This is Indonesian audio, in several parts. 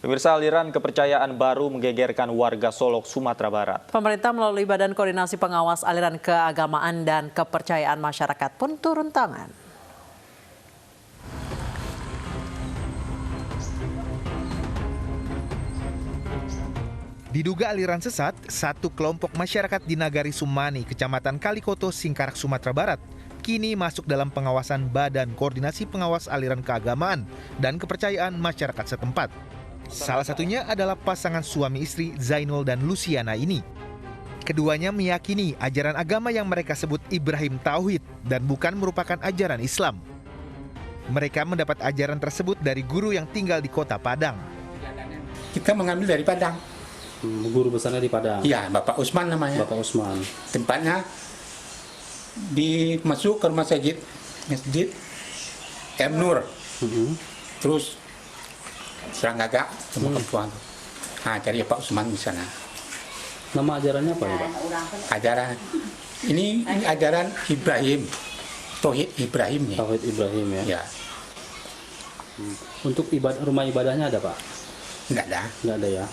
Pemirsa, aliran kepercayaan baru menggegerkan warga Solok, Sumatera Barat. Pemerintah melalui Badan Koordinasi Pengawas Aliran Keagamaan dan Kepercayaan Masyarakat pun turun tangan. Diduga aliran sesat, satu kelompok masyarakat di Nagari Sumani, Kecamatan Kalikoto, Singkarak, Sumatera Barat, kini masuk dalam pengawasan Badan Koordinasi Pengawas Aliran Keagamaan dan Kepercayaan Masyarakat setempat. Salah satunya adalah pasangan suami istri Zainul dan Luciana ini. Keduanya meyakini ajaran agama yang mereka sebut Ibrahim Tauhid dan bukan merupakan ajaran Islam. Mereka mendapat ajaran tersebut dari guru yang tinggal di kota Padang. Kita mengambil dari Padang. Guru besarnya di Padang? Iya, Bapak Usman namanya. Bapak Usman. Tempatnya masuk ke rumah Masjid M. Nur. Terus serang gagak sama perempuan. Nah, cari Pak Usman di sana. Nama ajarannya apa ya, Pak? Ajaran ini ajaran Ibrahim, Tauhid Ibrahim nih. Tauhid Ibrahim ya. Ya. Untuk rumah ibadahnya ada, Pak? Enggak ada. Enggak ada ya.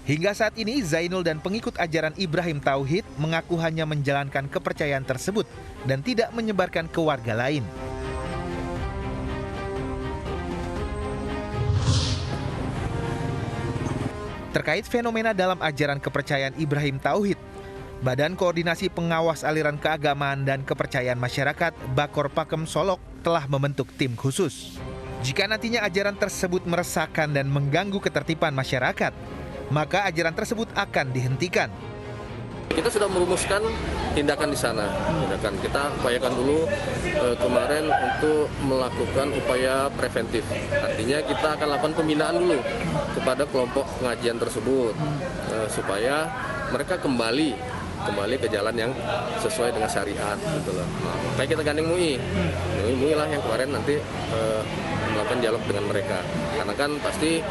Hingga saat ini Zainul dan pengikut ajaran Ibrahim Tauhid mengaku hanya menjalankan kepercayaan tersebut dan tidak menyebarkan ke warga lain. Terkait fenomena dalam ajaran kepercayaan Ibrahim Tauhid, Badan Koordinasi Pengawas Aliran Keagamaan dan Kepercayaan Masyarakat Bakor Pakem Solok telah membentuk tim khusus. Jika nantinya ajaran tersebut meresahkan dan mengganggu ketertiban masyarakat, maka ajaran tersebut akan dihentikan. Kita sudah merumuskan tindakan di sana. Kita upayakan dulu kemarin untuk melakukan upaya preventif. Artinya kita akan lakukan pembinaan dulu kepada kelompok pengajian tersebut supaya mereka kembali ke jalan yang sesuai dengan syariat gitu loh. Nah, kita gandeng MUI. MUI lah yang kemarin nanti melakukan dialog dengan mereka. Karena kan pasti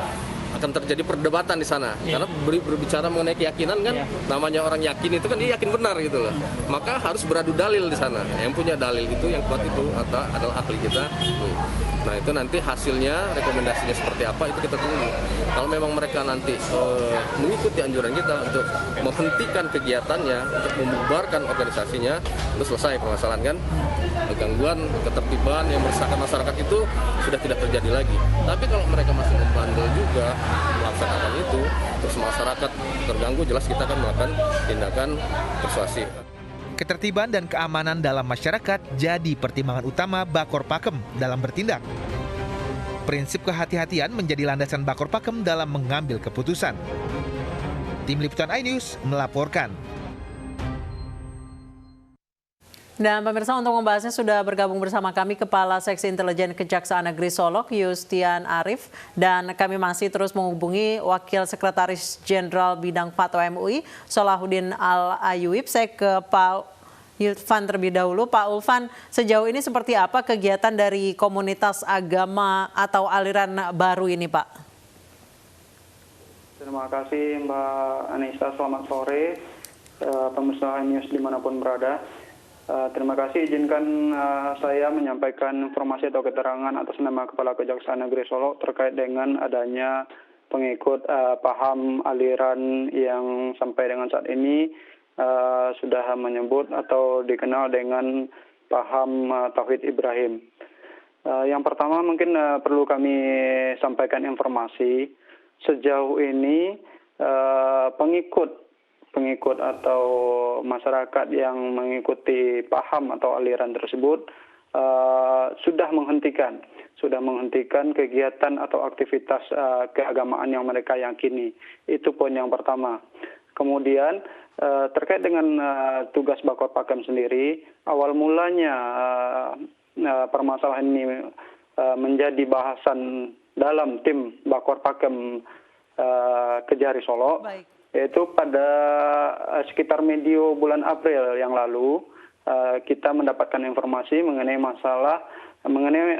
akan terjadi perdebatan di sana. Karena berbicara mengenai keyakinan kan, namanya orang yakin itu kan dia yakin benar gitu loh. Maka harus beradu dalil di sana. Yang punya dalil itu yang kuat itu adalah ahli kita. Nah itu nanti hasilnya, rekomendasinya seperti apa itu kita tunggu. Kalau memang mereka nanti mengikuti anjuran kita untuk menghentikan kegiatannya, untuk membubarkan organisasinya, itu selesai permasalahan kan. Gangguan ketertiban yang meresahkan masyarakat itu sudah tidak terjadi lagi. Tapi kalau mereka masih membandel juga melaksanakan itu, terus masyarakat terganggu, jelas kita akan melakukan tindakan persuasif. Ketertiban dan keamanan dalam masyarakat jadi pertimbangan utama Bakor Pakem dalam bertindak. Prinsip kehati-hatian menjadi landasan Bakor Pakem dalam mengambil keputusan. Tim Liputan iNews melaporkan. Dan pemirsa, untuk membahasnya sudah bergabung bersama kami Kepala Seksi Intelijen Kejaksaan Negeri Solok, Yustian Arif. Dan kami masih terus menghubungi Wakil Sekretaris Jenderal Bidang Fatwa MUI, Solahuddin Al-Ayuib. Saya ke Pak Ulfan terlebih dahulu. Pak Ulfan, sejauh ini seperti apa kegiatan dari komunitas agama atau aliran baru ini, Pak? Terima kasih Mbak Anissa, selamat sore. Pemirsa News dimanapun berada. Terima kasih, izinkan saya menyampaikan informasi atau keterangan atas nama Kepala Kejaksaan Negeri Solo terkait dengan adanya pengikut paham aliran yang sampai dengan saat ini sudah menyebut atau dikenal dengan paham Tauhid Ibrahim. Yang pertama mungkin perlu kami sampaikan informasi, sejauh ini pengikut atau masyarakat yang mengikuti paham atau aliran tersebut sudah menghentikan kegiatan atau aktivitas keagamaan yang mereka yakini. Itu poin yang pertama. Kemudian terkait dengan tugas Bakor Pakem sendiri, awal mulanya permasalahan ini menjadi bahasan dalam tim Bakor Pakem Kejari Solo. Baik. Yaitu pada sekitar medio bulan April yang lalu, kita mendapatkan informasi mengenai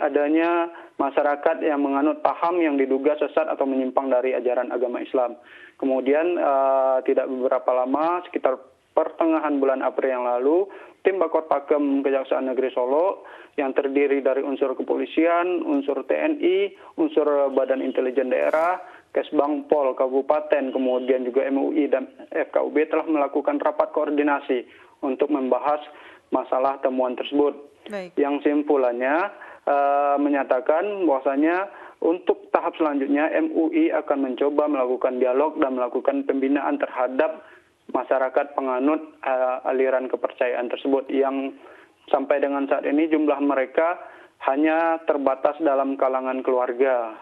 adanya masyarakat yang menganut paham yang diduga sesat atau menyimpang dari ajaran agama Islam. Kemudian tidak beberapa lama, sekitar pertengahan bulan April yang lalu, tim Bakor Pakem Kejaksaan Negeri Solo yang terdiri dari unsur kepolisian, unsur TNI, unsur Badan Intelijen Daerah, Kesbangpol Kabupaten, kemudian juga MUI dan FKUB telah melakukan rapat koordinasi untuk membahas masalah temuan tersebut. Baik. Yang simpulannya menyatakan bahwasanya untuk tahap selanjutnya MUI akan mencoba melakukan dialog dan melakukan pembinaan terhadap masyarakat penganut aliran kepercayaan tersebut yang sampai dengan saat ini jumlah mereka hanya terbatas dalam kalangan keluarga,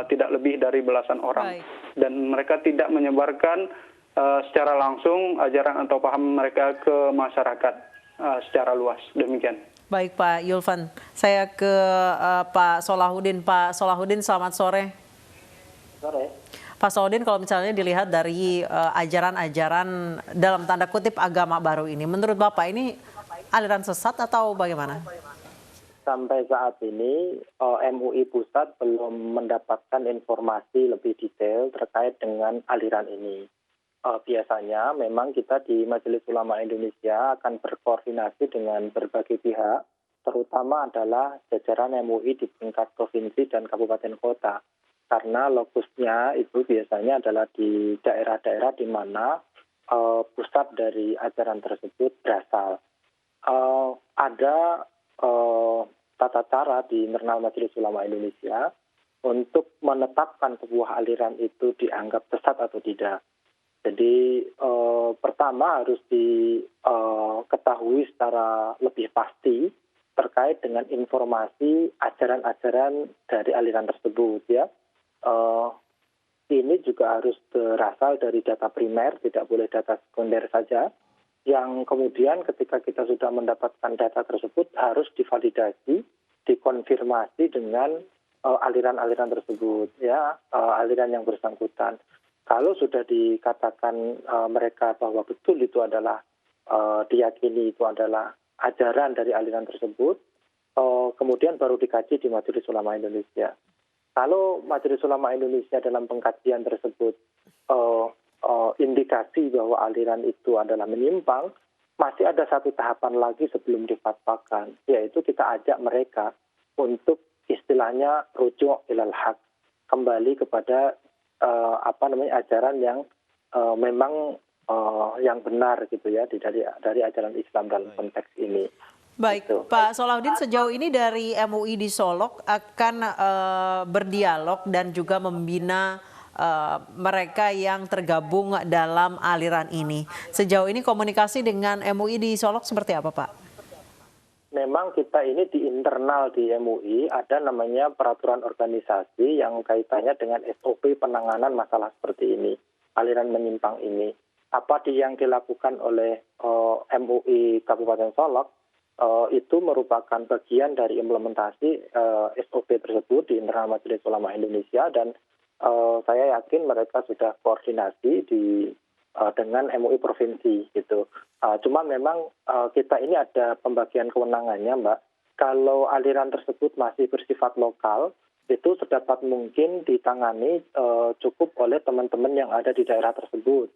tidak lebih dari belasan orang. Baik. Dan mereka tidak menyebarkan secara langsung ajaran atau paham mereka ke masyarakat secara luas. Demikian. Baik Pak Yulvan, saya ke Pak Solahuddin. Pak Solahuddin, selamat sore. Sore. Pak Solahuddin, kalau misalnya dilihat dari ajaran-ajaran dalam tanda kutip agama baru ini, menurut Bapak ini aliran sesat atau bagaimana? Sampai saat ini MUI Pusat belum mendapatkan informasi lebih detail terkait dengan aliran ini. Biasanya memang kita di Majelis Ulama Indonesia akan berkoordinasi dengan berbagai pihak, terutama adalah jajaran MUI di tingkat provinsi dan kabupaten kota. Karena lokusnya itu biasanya adalah di daerah-daerah di mana pusat dari ajaran tersebut berasal. Ada tata cara di internal Majelis Ulama Indonesia untuk menetapkan sebuah aliran itu dianggap sesat atau tidak. Jadi pertama harus diketahui secara lebih pasti terkait dengan informasi ajaran-ajaran dari aliran tersebut ya. Ini juga harus berasal dari data primer, tidak boleh data sekunder saja. Yang kemudian ketika kita sudah mendapatkan data tersebut harus divalidasi, dikonfirmasi dengan aliran-aliran tersebut ya, aliran yang bersangkutan. Kalau sudah dikatakan mereka bahwa betul itu adalah diyakini itu adalah ajaran dari aliran tersebut, kemudian baru dikaji di Majelis Ulama Indonesia. Kalau Majelis Ulama Indonesia dalam pengkajian tersebut indikasi bahwa aliran itu adalah menyimpang, masih ada satu tahapan lagi sebelum difatwakan, yaitu kita ajak mereka untuk istilahnya rujuk ilal haq, kembali kepada ajaran yang memang yang benar gitu ya dari ajaran Islam dalam konteks ini. Baik, gitu. Pak Solahuddin, sejauh ini dari MUI di Solok akan berdialog dan juga membina mereka yang tergabung dalam aliran ini. Sejauh ini komunikasi dengan MUI di Solok seperti apa, Pak? Memang kita ini di internal di MUI ada namanya peraturan organisasi yang kaitannya dengan SOP penanganan masalah seperti ini, aliran menyimpang ini. Apa yang dilakukan oleh MUI Kabupaten Solok itu merupakan bagian dari implementasi SOP tersebut di internal Majelis Ulama Indonesia dan saya yakin mereka sudah koordinasi dengan MUI provinsi gitu. Cuma memang kita ini ada pembagian kewenangannya, Mbak. Kalau aliran tersebut masih bersifat lokal, itu sedapat mungkin ditangani cukup oleh teman-teman yang ada di daerah tersebut.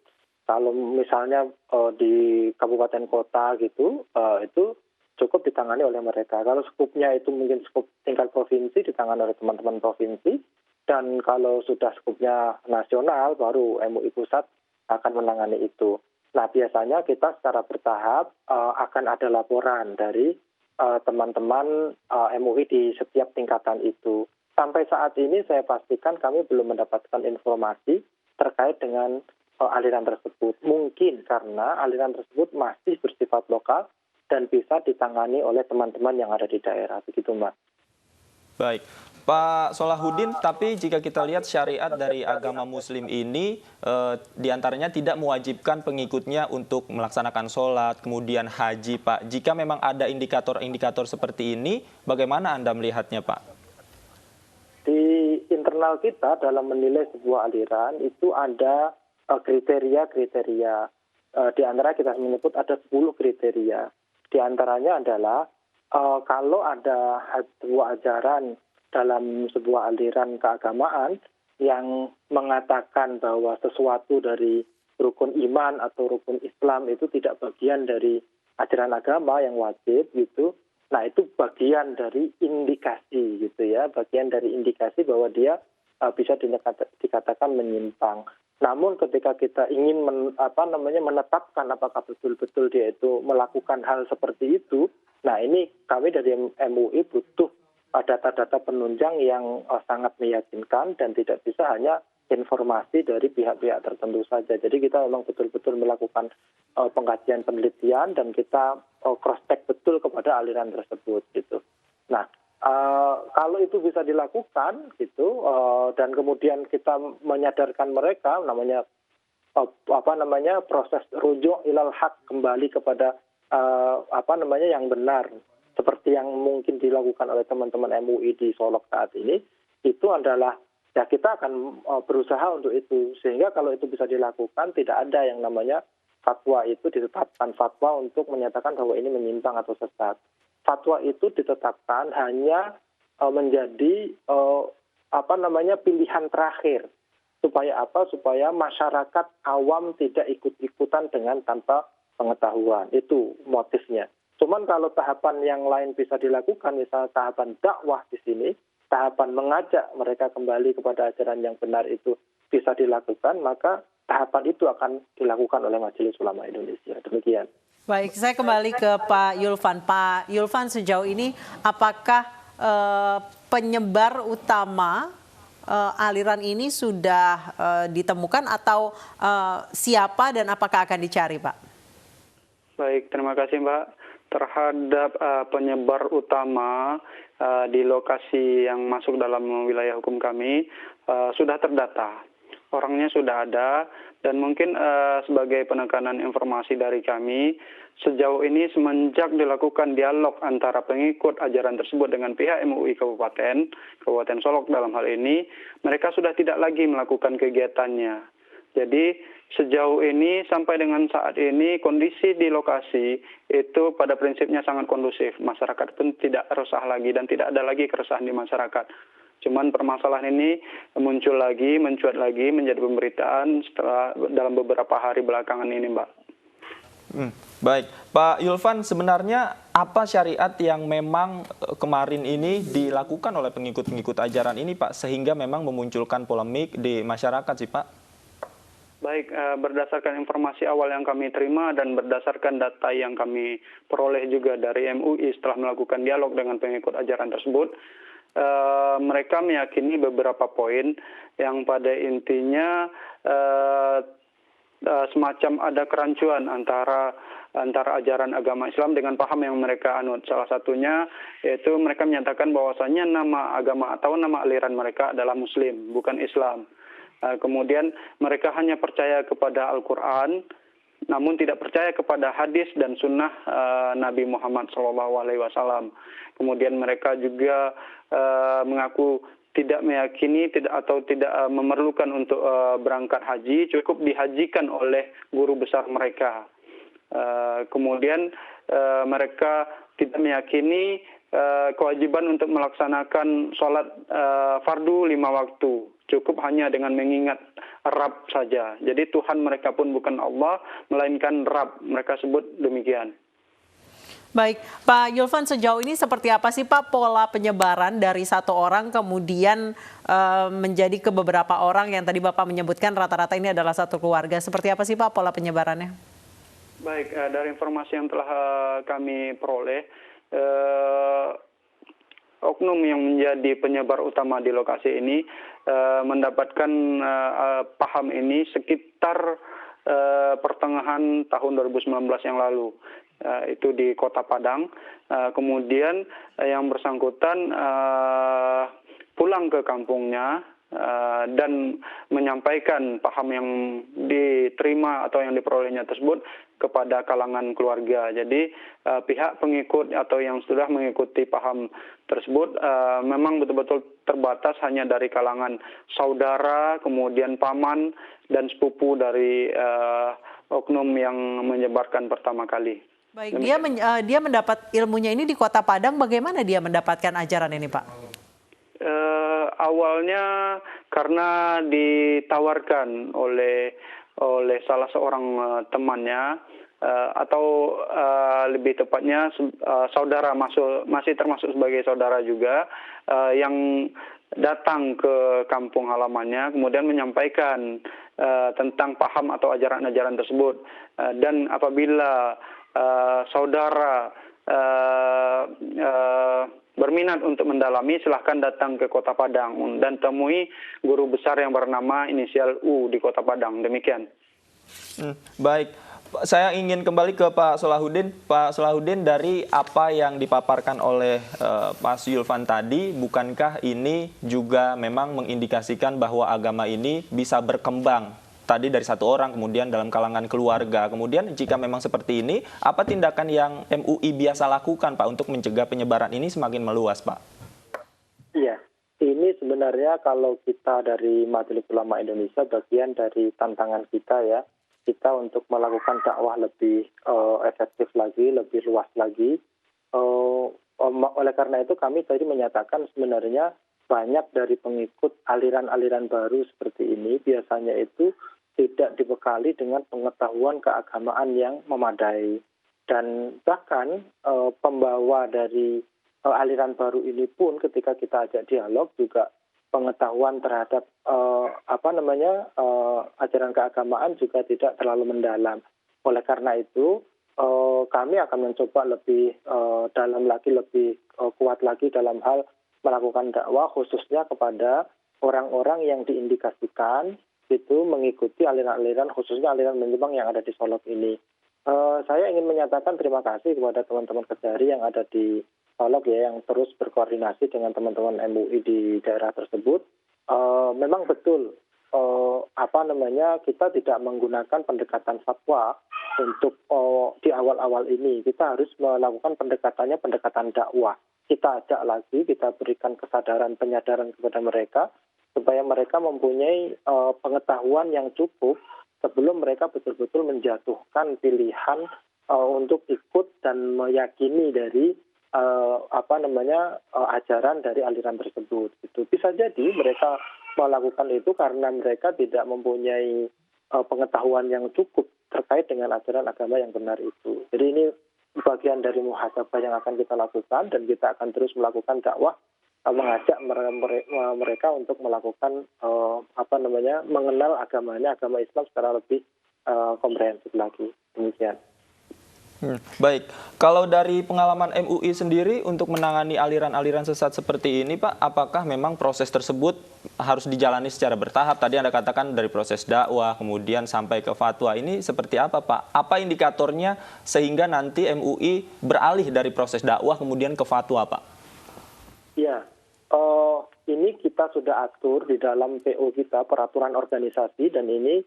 Kalau misalnya di kabupaten kota gitu, itu cukup ditangani oleh mereka. Kalau skupnya itu mungkin skup tingkat provinsi ditangani oleh teman-teman provinsi. Dan kalau sudah skupnya nasional, baru MUI Pusat akan menangani itu. Nah, biasanya kita secara bertahap akan ada laporan dari teman-teman MUI di setiap tingkatan itu. Sampai saat ini saya pastikan kami belum mendapatkan informasi terkait dengan aliran tersebut. Mungkin karena aliran tersebut masih bersifat lokal dan bisa ditangani oleh teman-teman yang ada di daerah. Begitu, Mbak. Baik. Pak Solahuddin, tapi jika kita lihat syariat dari agama Muslim ini diantaranya tidak mewajibkan pengikutnya untuk melaksanakan sholat, kemudian haji, Pak. Jika memang ada indikator-indikator seperti ini, bagaimana Anda melihatnya, Pak? Di internal kita dalam menilai sebuah aliran itu ada kriteria-kriteria. Di antara kita menyebut ada 10 kriteria. Di antaranya adalah kalau ada sebuah ajaran dalam sebuah aliran keagamaan yang mengatakan bahwa sesuatu dari rukun iman atau rukun Islam itu tidak bagian dari ajaran agama yang wajib gitu. Nah, itu bagian dari indikasi gitu ya, bagian dari indikasi bahwa dia bisa dikatakan menyimpang. Namun ketika kita ingin menetapkan apakah betul-betul dia itu melakukan hal seperti itu, nah ini kami dari MUI butuh data-data penunjang yang sangat meyakinkan dan tidak bisa hanya informasi dari pihak-pihak tertentu saja. Jadi kita memang betul-betul melakukan pengkajian penelitian dan kita cross-check betul kepada aliran tersebut gitu. Nah, kalau itu bisa dilakukan gitu dan kemudian kita menyadarkan mereka namanya proses rujuk ilal haq, kembali kepada yang benar seperti yang mungkin dilakukan oleh teman-teman MUI di Solok saat ini, itu adalah ya kita akan berusaha untuk itu, sehingga kalau itu bisa dilakukan tidak ada yang namanya fatwa itu ditetapkan fatwa untuk menyatakan bahwa ini menyimpang atau sesat. Fatwa itu ditetapkan hanya menjadi pilihan terakhir supaya apa? Supaya masyarakat awam tidak ikut-ikutan dengan tanpa pengetahuan. Itu motifnya. Cuman kalau tahapan yang lain bisa dilakukan, misalnya tahapan dakwah di sini, tahapan mengajak mereka kembali kepada ajaran yang benar itu bisa dilakukan, maka tahapan itu akan dilakukan oleh Majelis Ulama Indonesia. Demikian. Baik, saya kembali ke Pak Yulvan. Pak Yulvan, sejauh ini apakah penyebar utama aliran ini sudah ditemukan atau siapa dan apakah akan dicari, Pak? Baik, terima kasih Mbak. Terhadap penyebar utama di lokasi yang masuk dalam wilayah hukum kami sudah terdata. Orangnya sudah ada dan mungkin sebagai penekanan informasi dari kami, sejauh ini semenjak dilakukan dialog antara pengikut ajaran tersebut dengan pihak MUI Kabupaten Solok dalam hal ini, mereka sudah tidak lagi melakukan kegiatannya. Jadi sejauh ini sampai dengan saat ini kondisi di lokasi itu pada prinsipnya sangat kondusif. Masyarakat pun tidak resah lagi dan tidak ada lagi keresahan di masyarakat. Cuman permasalahan ini mencuat lagi menjadi pemberitaan setelah dalam beberapa hari belakangan ini, Mbak. Baik, Pak Yulvan, sebenarnya apa syariat yang memang kemarin ini dilakukan oleh pengikut-pengikut ajaran ini, Pak, sehingga memang memunculkan polemik di masyarakat sih, Pak? Baik, berdasarkan informasi awal yang kami terima dan berdasarkan data yang kami peroleh juga dari MUI setelah melakukan dialog dengan pengikut ajaran tersebut, mereka meyakini beberapa poin yang pada intinya semacam ada kerancuan antara ajaran agama Islam dengan paham yang mereka anut. Salah satunya yaitu mereka menyatakan bahwasannya nama agama atau nama aliran mereka adalah Muslim, bukan Islam. Kemudian mereka hanya percaya kepada Al-Quran, namun tidak percaya kepada hadis dan sunnah Nabi Muhammad SAW. Kemudian mereka juga mengaku tidak meyakini atau tidak memerlukan untuk berangkat haji, cukup dihajikan oleh guru besar mereka. Kemudian mereka tidak meyakini kewajiban untuk melaksanakan sholat fardu 5 waktu. Cukup hanya dengan mengingat Rabb saja. Jadi Tuhan mereka pun bukan Allah, melainkan Rabb. Mereka sebut demikian. Baik, Pak Yulvan, sejauh ini seperti apa sih Pak pola penyebaran dari satu orang kemudian menjadi ke beberapa orang yang tadi Bapak menyebutkan rata-rata ini adalah satu keluarga. Seperti apa sih Pak pola penyebarannya? Baik, dari informasi yang telah kami peroleh, oknum yang menjadi penyebar utama di lokasi ini mendapatkan paham ini sekitar pertengahan tahun 2019 yang lalu. Itu di Kota Padang. Kemudian yang bersangkutan pulang ke kampungnya dan menyampaikan paham yang diterima atau yang diperolehnya tersebut kepada kalangan keluarga. Jadi pihak pengikut atau yang sudah mengikuti paham tersebut memang betul-betul terbatas hanya dari kalangan saudara, kemudian paman dan sepupu dari oknum yang menyebarkan pertama kali. Baik, dia mendapat ilmunya ini di Kota Padang. Bagaimana dia mendapatkan ajaran ini, Pak? Awalnya karena ditawarkan oleh salah seorang temannya atau lebih tepatnya saudara masih termasuk sebagai saudara juga yang datang ke kampung halamannya kemudian menyampaikan tentang paham atau ajaran-ajaran tersebut. Dan apabila saudara berminat untuk mendalami, silahkan datang ke Kota Padang dan temui guru besar yang bernama inisial U di Kota Padang. Demikian. Baik, saya ingin kembali ke Pak Solahuddin. Pak Solahuddin, dari apa yang dipaparkan oleh Mas Yulvan tadi, bukankah ini juga memang mengindikasikan bahwa agama ini bisa berkembang? Tadi dari satu orang, kemudian dalam kalangan keluarga. Kemudian jika memang seperti ini, apa tindakan yang MUI biasa lakukan, Pak, untuk mencegah penyebaran ini semakin meluas, Pak? Iya, ini sebenarnya kalau kita dari Majelis Ulama Indonesia, bagian dari tantangan kita ya, kita untuk melakukan dakwah lebih efektif lagi, lebih luas lagi. Oleh karena itu kami tadi menyatakan sebenarnya banyak dari pengikut aliran-aliran baru seperti ini biasanya itu tidak dibekali dengan pengetahuan keagamaan yang memadai. Dan bahkan pembawa dari aliran baru ini pun ketika kita ajak dialog juga pengetahuan terhadap ajaran keagamaan juga tidak terlalu mendalam. Oleh karena itu kami akan mencoba lebih dalam lagi, lebih kuat lagi dalam hal melakukan dakwah khususnya kepada orang-orang yang diindikasikan itu mengikuti aliran-aliran khususnya aliran menyimpang yang ada di Solok ini. Saya ingin menyatakan terima kasih kepada teman-teman Kejari yang ada di Solok ya, yang terus berkoordinasi dengan teman-teman MUI di daerah tersebut. Memang betul kita tidak menggunakan pendekatan fatwa untuk di awal-awal ini. Kita harus melakukan pendekatan dakwah. Kita ajak lagi, kita berikan kesadaran, penyadaran kepada mereka supaya mereka mempunyai pengetahuan yang cukup sebelum mereka betul-betul menjatuhkan pilihan untuk ikut dan meyakini dari ajaran dari aliran tersebut. Itu bisa jadi mereka melakukan itu karena mereka tidak mempunyai pengetahuan yang cukup terkait dengan ajaran agama yang benar itu. Jadi ini bagian dari muhasabah yang akan kita lakukan dan kita akan terus melakukan dakwah mengajak mereka untuk melakukan mengenal agamanya, agama Islam secara lebih komprehensif lagi. Demikian. Baik, kalau dari pengalaman MUI sendiri untuk menangani aliran-aliran sesat seperti ini, Pak, apakah memang proses tersebut harus dijalani secara bertahap? Tadi Anda katakan dari proses dakwah, kemudian sampai ke fatwa. Ini seperti apa, Pak? Apa indikatornya sehingga nanti MUI beralih dari proses dakwah kemudian ke fatwa, Pak? Ya, ini kita sudah atur di dalam PO kita, peraturan organisasi, dan ini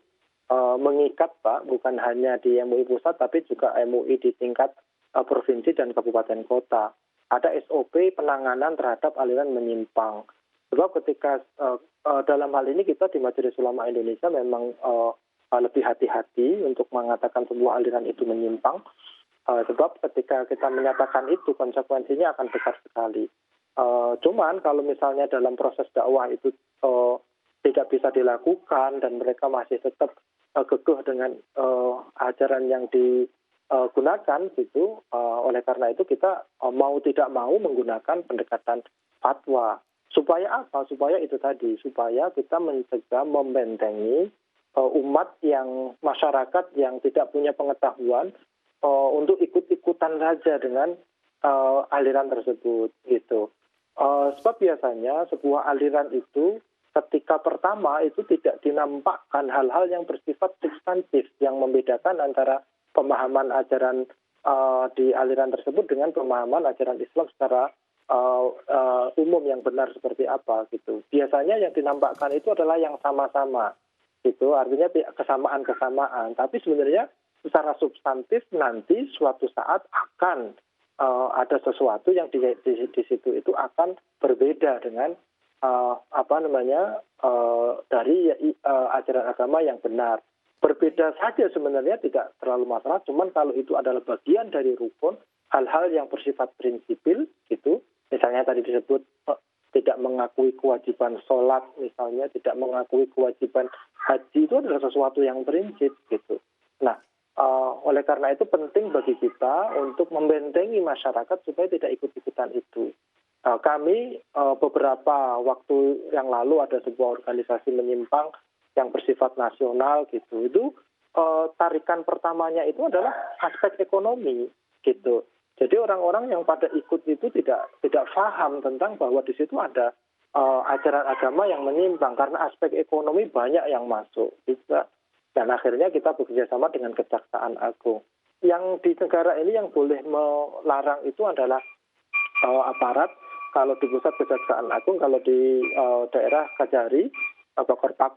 mengikat, Pak, bukan hanya di MUI pusat, tapi juga MUI di tingkat provinsi dan kabupaten kota. Ada SOP penanganan terhadap aliran menyimpang. Sebab ketika dalam hal ini kita di Majelis Ulama Indonesia memang lebih hati-hati untuk mengatakan sebuah aliran itu menyimpang. Sebab ketika kita menyatakan itu, konsekuensinya akan besar sekali. Cuman kalau misalnya dalam proses dakwah itu tidak bisa dilakukan dan mereka masih tetap kekeh dengan ajaran yang digunakan gitu, oleh karena itu kita mau tidak mau menggunakan pendekatan fatwa. Supaya apa? Supaya itu tadi, supaya kita mencegah, membentengi umat yang masyarakat yang tidak punya pengetahuan untuk ikut-ikutan saja dengan aliran tersebut gitu. Sebab biasanya sebuah aliran itu ketika pertama itu tidak dinampakkan hal-hal yang bersifat substantif yang membedakan antara pemahaman ajaran di aliran tersebut dengan pemahaman ajaran Islam secara umum yang benar seperti apa gitu. Biasanya yang dinampakkan itu adalah yang sama-sama gitu, artinya kesamaan-kesamaan. Tapi sebenarnya secara substantif nanti suatu saat akan ada sesuatu yang di situ itu akan berbeda dengan dari ajaran agama yang benar. Berbeda saja sebenarnya tidak terlalu masalah, cuman kalau itu adalah bagian dari rukun, hal-hal yang bersifat prinsipil gitu, misalnya tadi disebut tidak mengakui kewajiban sholat, misalnya tidak mengakui kewajiban haji, itu adalah sesuatu yang prinsip gitu. Nah, Oleh karena itu penting bagi kita untuk membentengi masyarakat supaya tidak ikut-ikutan itu. Kami beberapa waktu yang lalu ada sebuah organisasi menyimpang yang bersifat nasional gitu. Itu tarikan pertamanya itu adalah aspek ekonomi gitu. Jadi orang-orang yang pada ikut itu tidak paham tentang bahwa di situ ada ajaran agama yang menyimpang karena aspek ekonomi banyak yang masuk. Dan akhirnya kita bekerja sama dengan Kejaksaan Agung. Yang di negara ini yang boleh melarang itu adalah aparat. Kalau di pusat Kejaksaan Agung, kalau di daerah Kajari,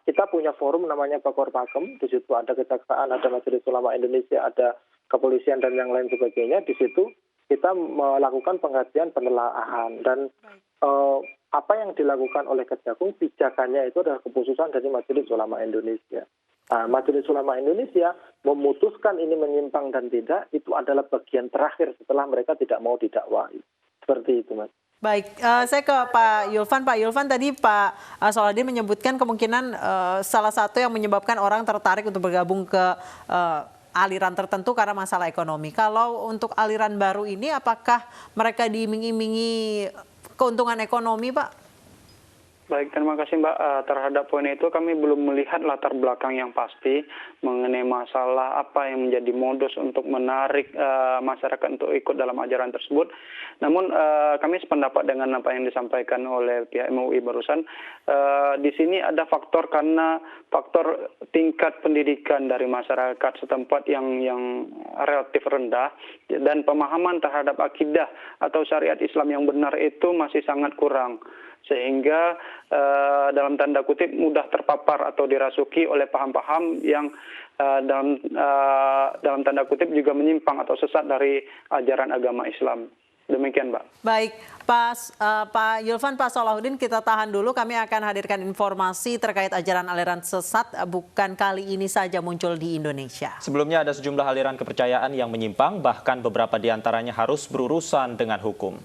kita punya forum namanya Bakorpakem. Di situ ada Kejaksaan, ada Majelis Ulama Indonesia, ada kepolisian dan yang lain sebagainya. Di situ kita melakukan pengkajian penelaahan dan apa yang dilakukan oleh Kejagung, pijakannya itu adalah keputusan dari Majelis Ulama Indonesia. Majelis Ulama Indonesia memutuskan ini menyimpang dan tidak, itu adalah bagian terakhir setelah mereka tidak mau didakwahi. Seperti itu, Mas. Baik, saya ke Pak Yulvan. Pak Yulvan, tadi Pak Solahuddin menyebutkan kemungkinan salah satu yang menyebabkan orang tertarik untuk bergabung ke aliran tertentu karena masalah ekonomi. Kalau untuk aliran baru ini, apakah mereka diiming-imingi keuntungan ekonomi, Pak? Baik, terima kasih Mbak. Terhadap poin itu kami belum melihat latar belakang yang pasti mengenai masalah apa yang menjadi modus untuk menarik masyarakat untuk ikut dalam ajaran tersebut. Namun kami sependapat dengan apa yang disampaikan oleh pihak MUI barusan. Di sini ada faktor karena faktor tingkat pendidikan dari masyarakat setempat yang relatif rendah dan pemahaman terhadap akidah atau syariat Islam yang benar itu masih sangat kurang. Sehingga dalam tanda kutip mudah terpapar atau dirasuki oleh paham-paham yang dalam tanda kutip juga menyimpang atau sesat dari ajaran agama Islam. Demikian, Mbak. Baik, Pak Yulvan, Pak Solahuddin, kita tahan dulu. Kami akan hadirkan informasi terkait ajaran aliran sesat bukan kali ini saja muncul di Indonesia. Sebelumnya ada sejumlah aliran kepercayaan yang menyimpang, bahkan beberapa di antaranya harus berurusan dengan hukum.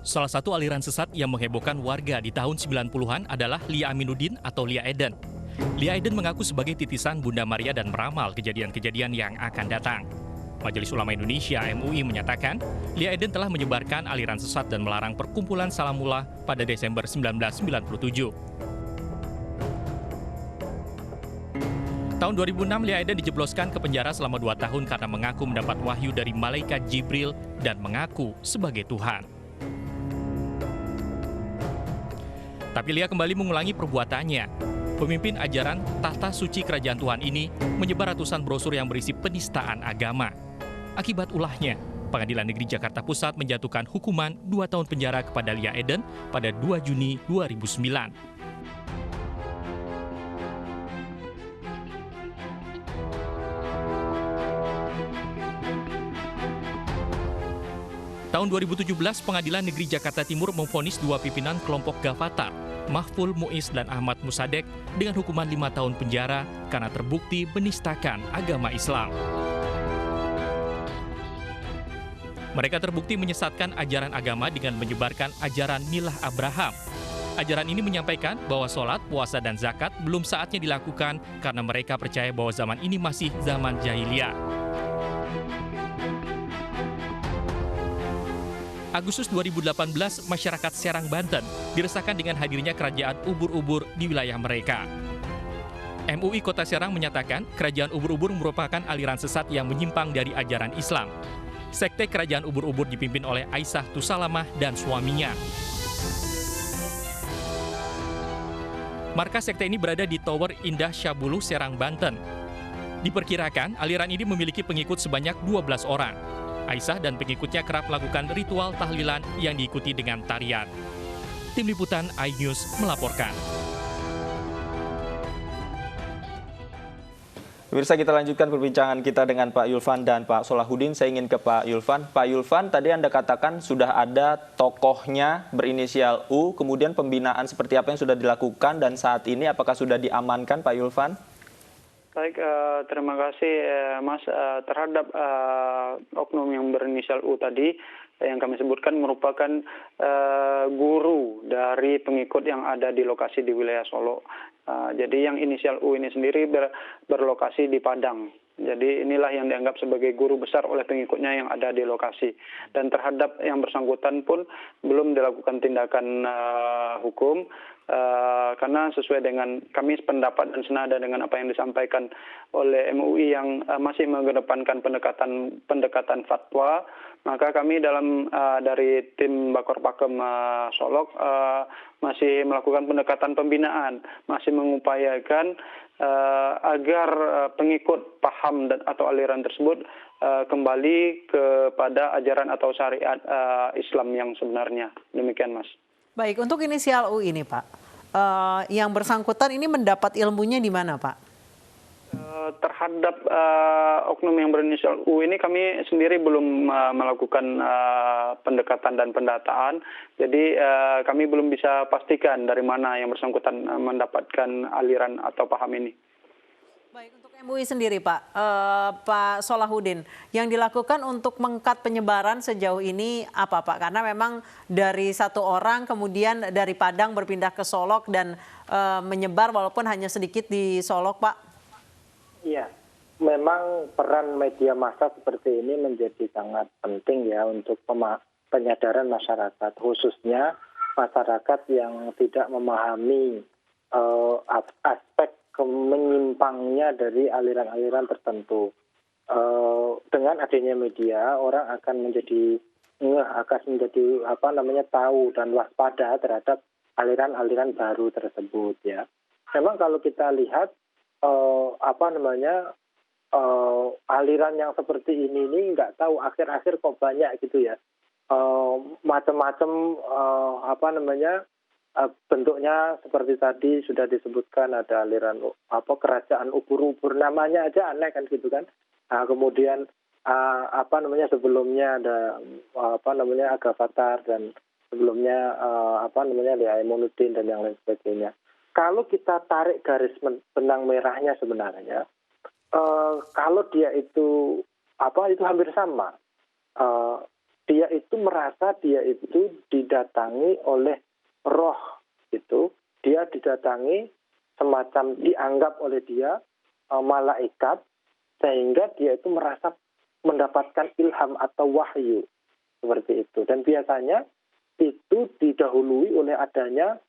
Salah satu aliran sesat yang menghebohkan warga di tahun 90-an adalah Lia Aminuddin atau Lia Eden. Lia Eden mengaku sebagai titisan Bunda Maria dan meramal kejadian-kejadian yang akan datang. Majelis Ulama Indonesia (MUI) menyatakan, Lia Eden telah menyebarkan aliran sesat dan melarang perkumpulan Salamullah pada Desember 1997. Tahun 2006, Lia Eden dijebloskan ke penjara selama 2 tahun karena mengaku mendapat wahyu dari malaikat Jibril dan mengaku sebagai Tuhan. Tapi Lia kembali mengulangi perbuatannya. Pemimpin ajaran Tahta Suci Kerajaan Tuhan ini menyebar ratusan brosur yang berisi penistaan agama. Akibat ulahnya, Pengadilan Negeri Jakarta Pusat menjatuhkan hukuman 2 tahun penjara kepada Lia Eden pada 2 Juni 2009. Tahun 2017, Pengadilan Negeri Jakarta Timur memvonis 2 pimpinan kelompok Gavatar, Mahful Muiz dan Ahmad Musadek, dengan hukuman 5 tahun penjara karena terbukti menistakan agama Islam. Mereka terbukti menyesatkan ajaran agama dengan menyebarkan ajaran Milah Abraham. Ajaran ini menyampaikan bahwa sholat, puasa, dan zakat belum saatnya dilakukan karena mereka percaya bahwa zaman ini masih zaman jahiliyah. Agustus 2018, masyarakat Serang, Banten diresahkan dengan hadirnya kerajaan ubur-ubur di wilayah mereka. MUI Kota Serang menyatakan kerajaan ubur-ubur merupakan aliran sesat yang menyimpang dari ajaran Islam. Sekte kerajaan ubur-ubur dipimpin oleh Aisyah Tusalamah dan suaminya. Markas sekte ini berada di Tower Indah Syabulu, Serang, Banten. Diperkirakan aliran ini memiliki pengikut sebanyak 12 orang. Aisyah dan pengikutnya kerap melakukan ritual tahlilan yang diikuti dengan tarian. Tim Liputan iNews melaporkan. Pemirsa, kita lanjutkan perbincangan kita dengan Pak Yulvan dan Pak Solahuddin. Saya ingin ke Pak Yulvan. Pak Yulvan, tadi Anda katakan sudah ada tokohnya berinisial U, kemudian pembinaan seperti apa yang sudah dilakukan dan saat ini apakah sudah diamankan, Pak Yulvan? Baik, terima kasih Mas. Terhadap oknum yang berinisial U tadi, yang kami sebutkan merupakan guru dari pengikut yang ada di lokasi di wilayah Solo. Jadi yang inisial U ini sendiri berlokasi di Padang. Jadi inilah yang dianggap sebagai guru besar oleh pengikutnya yang ada di lokasi. Dan terhadap yang bersangkutan pun belum dilakukan tindakan hukum, karena sesuai dengan kami pendapat dan senada dengan apa yang disampaikan oleh MUI yang masih mengedepankan pendekatan fatwa, maka kami dari tim Bakor Pakem Solok masih melakukan pendekatan pembinaan, masih mengupayakan agar pengikut paham atau aliran tersebut kembali kepada ajaran atau syariat Islam yang sebenarnya. Demikian, Mas. Baik, untuk inisial U ini Pak, yang bersangkutan ini mendapat ilmunya di mana Pak? Terhadap oknum yang berinisial U ini kami sendiri belum melakukan pendekatan dan pendataan, jadi kami belum bisa pastikan dari mana yang bersangkutan mendapatkan aliran atau paham ini. Baik, untuk MUI sendiri Pak, Pak Solahuddin, yang dilakukan untuk mengkat penyebaran sejauh ini apa Pak? Karena memang dari satu orang kemudian dari Padang berpindah ke Solok dan menyebar walaupun hanya sedikit di Solok Pak. Iya, memang peran media massa seperti ini menjadi sangat penting ya untuk penyadaran masyarakat, khususnya masyarakat yang tidak memahami aspek menyimpangnya dari aliran-aliran tertentu. Dengan adanya media, orang akan menjadi tahu dan waspada terhadap aliran-aliran baru tersebut ya. Memang kalau kita lihat aliran yang seperti ini nggak tahu akhir-akhir kok banyak gitu ya, macam-macam bentuknya seperti tadi sudah disebutkan, ada aliran kerajaan ubur-ubur, namanya aja aneh kan gitu kan. Kemudian sebelumnya ada Agafatar dan sebelumnya Lia Imunuddin dan yang lain sebagainya. Kalau kita tarik garis benang merahnya sebenarnya, kalau dia itu hampir sama. Dia itu merasa dia itu didatangi oleh roh gitu. Dia didatangi semacam dianggap oleh dia malaikat, sehingga dia itu merasa mendapatkan ilham atau wahyu seperti itu. Dan biasanya itu didahului oleh adanya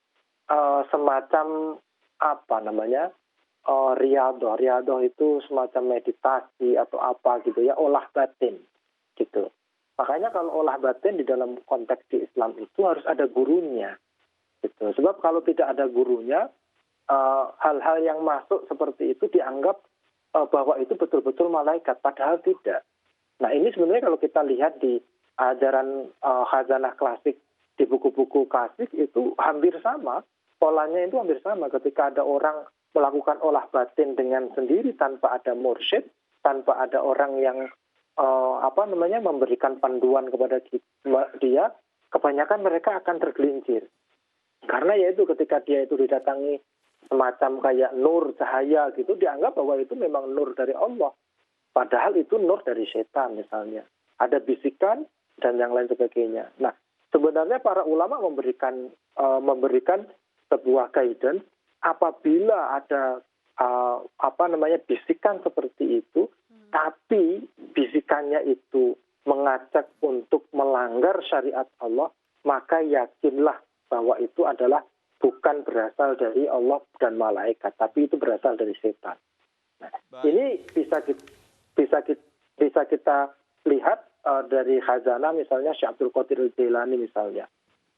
semacam riyadhah. Riyadhah itu semacam meditasi atau apa gitu ya, olah batin gitu. Makanya kalau olah batin di dalam konteks di Islam itu harus ada gurunya gitu. Sebab kalau tidak ada gurunya, hal-hal yang masuk seperti itu dianggap bahwa itu betul-betul malaikat, padahal tidak. Nah, ini sebenarnya kalau kita lihat di ajaran khazanah klasik, di buku-buku klasik itu hampir sama. Polanya itu hampir sama. Ketika ada orang melakukan olah batin dengan sendiri tanpa ada mursyid, tanpa ada orang yang memberikan panduan kepada dia, kebanyakan mereka akan tergelincir. Karena yaitu ketika dia itu didatangi semacam kayak nur, cahaya gitu, dianggap bahwa itu memang nur dari Allah. Padahal itu nur dari setan misalnya. Ada bisikan dan yang lain sebagainya. Nah, sebenarnya para ulama memberikan sebuah guidance apabila ada bisikan seperti itu, tapi bisikannya itu mengajak untuk melanggar syariat Allah, maka yakinlah bahwa itu adalah bukan berasal dari Allah dan malaikat, tapi itu berasal dari setan. Nah, ini bisa kita lihat dari khazanah misalnya Syekh Abdul Qadir Jailani misalnya.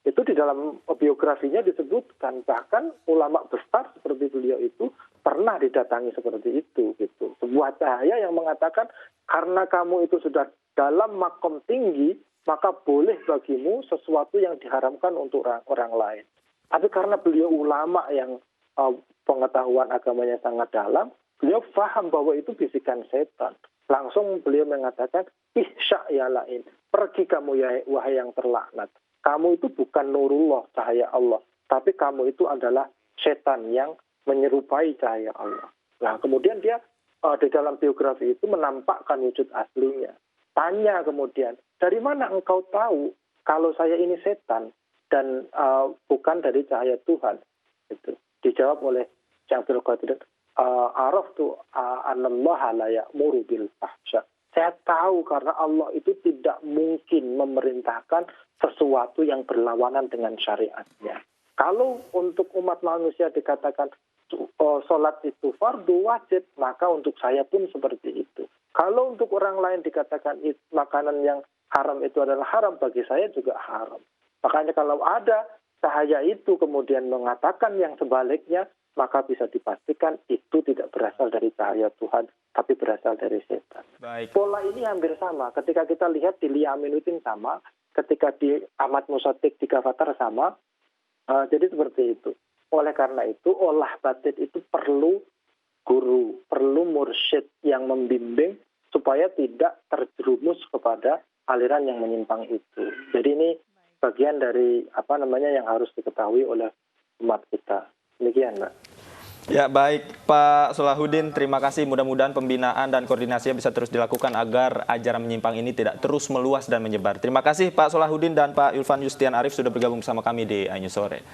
Itu di dalam biografinya disebutkan, bahkan ulama besar seperti beliau itu pernah didatangi seperti itu gitu. Sebuah cahaya yang mengatakan karena kamu itu sudah dalam makom tinggi, maka boleh bagimu sesuatu yang diharamkan untuk orang lain. Tapi karena beliau ulama yang pengetahuan agamanya sangat dalam, beliau paham bahwa itu bisikan setan. Langsung beliau mengatakan, ihsya ya lain, pergi kamu ya wahai yang terlaknat. Kamu itu bukan nurullah, cahaya Allah, tapi kamu itu adalah setan yang menyerupai cahaya Allah. Nah, kemudian dia di dalam biografi itu menampakkan wujud aslinya. Tanya kemudian, dari mana engkau tahu kalau saya ini setan dan bukan dari cahaya Tuhan? Itu dijawab oleh Syekh Abdul Qadir, araftu anallaha la ya'muru bil fahsya. Saya tahu karena Allah itu tidak mungkin memerintahkan sesuatu yang berlawanan dengan syariatnya. Kalau untuk umat manusia dikatakan sholat itu fardu wajib, maka untuk saya pun seperti itu. Kalau untuk orang lain dikatakan makanan yang haram itu adalah haram, bagi saya juga haram. Makanya kalau ada cahaya itu kemudian mengatakan yang sebaliknya, maka bisa dipastikan itu tidak berasal dari cahaya Tuhan, tapi berasal dari setan. Baik. Pola ini hampir sama. Ketika kita lihat di Lia Aminuddin sama, ketika di Ahmad Musadik di Gavatar sama, jadi seperti itu. Oleh karena itu, olah batin itu perlu guru, perlu mursyid yang membimbing supaya tidak terjerumus kepada aliran yang menyimpang itu. Jadi ini bagian dari yang harus diketahui oleh umat kita. Demikian, Mbak. Ya baik Pak Solahuddin, terima kasih. Mudah-mudahan pembinaan dan koordinasinya bisa terus dilakukan agar ajaran menyimpang ini tidak terus meluas dan menyebar. Terima kasih Pak Solahuddin dan Pak Yulvan Yustian Arif sudah bergabung bersama kami di iNews Sore.